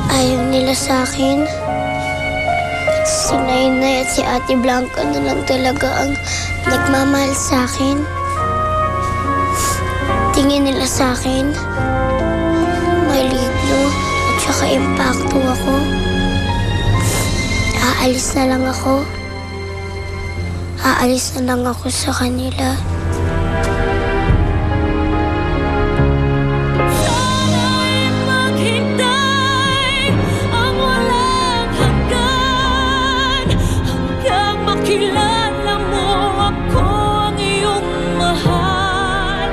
Ayaw nila sa akin. Si Nainay at si Ate Blanca na lang talaga ang nagmamahal sa akin. Tingin nila sa akin, maligno at saka impacto ako. Aalis na lang ako. Aalis na lang ako sa kanila. Kilala mo ako ang iyong mahal.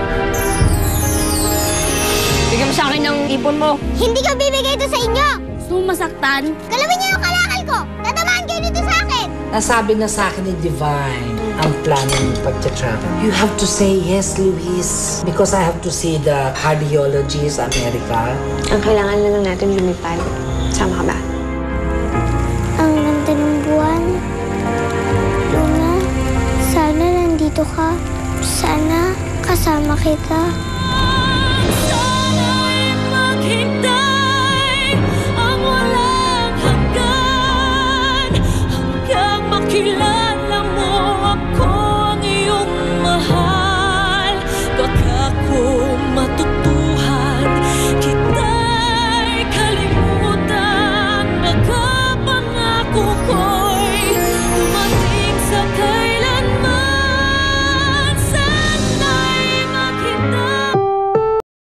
Bigyan mo sa akin ng ipon mo. Hindi ko bibigay ito sa inyo! Gusto mo masaktan? Galawin niyo yung kalakal ko! Tatamaan kayo dito sa akin! Nasabi na sa akin ni Divine ang plano ng pag-travel. You have to say yes, Luis. Because I have to see the cardiologist America. Ang kailangan na lang natin lumipad. Sama ka ba? Ang ganda ng buwan. Luna, sana nandito ka. Sana kasama kita. Sana'y maghintay ang walang hanggan hanggang makilala